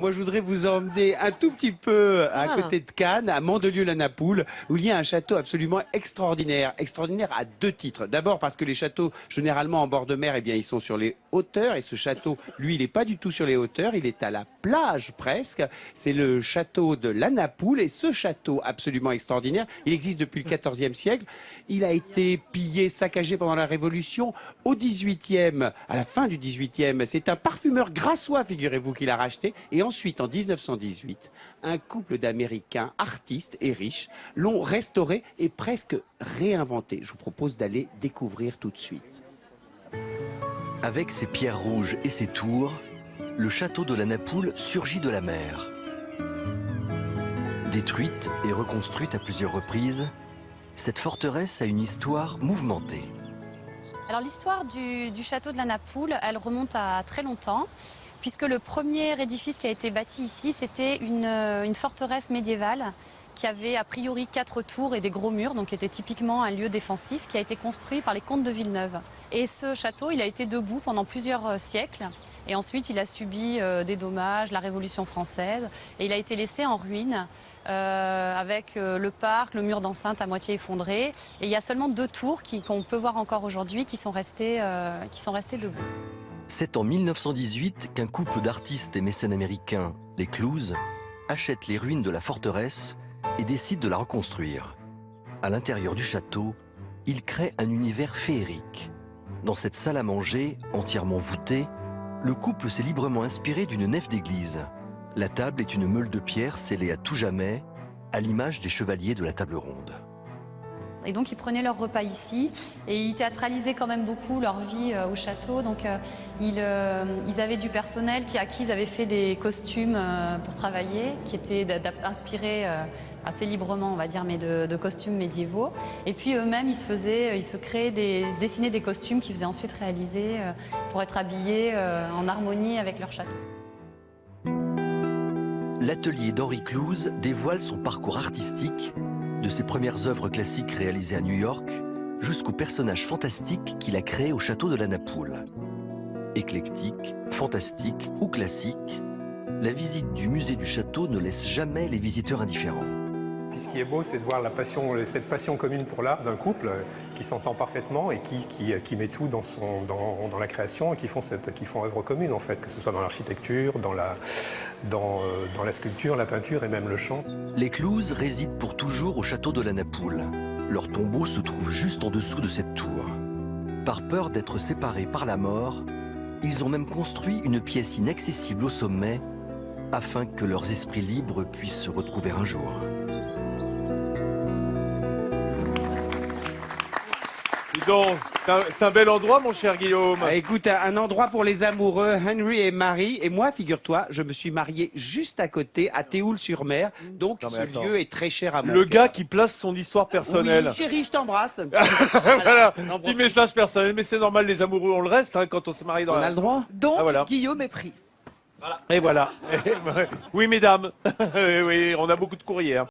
Moi, je voudrais vous emmener un tout petit peu à côté de Cannes, à Mandelieu-la-Napoule, où il y a un château absolument extraordinaire. Extraordinaire à deux titres. D'abord parce que les châteaux, généralement en bord de mer, eh bien, ils sont sur les hauteurs. Et ce château, lui, il n'est pas du tout sur les hauteurs. Il est à la plage presque. C'est le château de la Napoule. Et ce château absolument extraordinaire, il existe depuis le XIVe siècle. Il a été pillé, saccagé pendant la Révolution. Au XVIIIe, à la fin du XVIIIe, c'est un parfumeur grassois, figurez-vous, qui l'a racheté. Et ensuite, en 1918, un couple d'Américains artistes et riches l'ont restauré et presque réinventé. Je vous propose d'aller découvrir tout de suite. Avec ses pierres rouges et ses tours, le château de la Napoule surgit de la mer. Détruite et reconstruite à plusieurs reprises, cette forteresse a une histoire mouvementée. Alors l'histoire du château de la Napoule, elle remonte à très longtemps, puisque le premier édifice qui a été bâti ici, c'était une forteresse médiévale qui avait a priori 4 tours et des gros murs, donc qui était typiquement un lieu défensif, qui a été construit par les comtes de Villeneuve. Et ce château, il a été debout pendant plusieurs siècles. Et ensuite, il a subi des dommages, la Révolution française, et il a été laissé en ruine avec le parc, le mur d'enceinte à moitié effondré. Et il y a seulement 2 tours qu'on peut voir encore aujourd'hui qui sont restées debout. C'est en 1918 qu'un couple d'artistes et mécènes américains, les Clouse, achètent les ruines de la forteresse et décident de la reconstruire. À l'intérieur du château, ils créent un univers féerique. Dans cette salle à manger, entièrement voûtée, le couple s'est librement inspiré d'une nef d'église. La table est une meule de pierre scellée à tout jamais, à l'image des chevaliers de la table ronde. Et donc ils prenaient leur repas ici et ils théâtralisaient quand même beaucoup leur vie au château. Donc ils avaient du personnel à qui ils avaient fait des costumes pour travailler, qui étaient inspirés assez librement, on va dire, mais de costumes médiévaux. Et puis eux-mêmes, ils se dessinaient des costumes qu'ils faisaient ensuite réaliser pour être habillés en harmonie avec leur château. L'atelier d'Henri Clouse dévoile son parcours artistique, de ses premières œuvres classiques réalisées à New York jusqu'aux personnages fantastiques qu'il a créés au château de la Napoule. Éclectique, fantastique ou classique, la visite du musée du château ne laisse jamais les visiteurs indifférents. Puis ce qui est beau, c'est de voir cette passion commune pour l'art d'un couple qui s'entend parfaitement et qui met tout dans la création et qui font œuvre commune en fait, que ce soit dans l'architecture, dans la sculpture, la peinture et même le chant. Les Clouse résident pour toujours au château de la Napoule. Leur tombeau se trouve juste en dessous de cette tour. Par peur d'être séparés par la mort, ils ont même construit une pièce inaccessible au sommet afin que leurs esprits libres puissent se retrouver un jour. Donc, c'est un bel endroit, mon cher Guillaume. Écoute, un endroit pour les amoureux, Henry et Marie. Et moi, figure-toi, je me suis marié juste à côté, à Théoul-sur-Mer. Donc, ce lieu est très cher à moi. Le gars qui place son histoire personnelle. Oui, chérie, je t'embrasse. Voilà, petit message personnel. Mais c'est normal, les amoureux, on le reste quand on se marie dans On a le droit. Donc, voilà. Guillaume est pris. Et voilà. Oui, mesdames. Oui, on a beaucoup de courriers.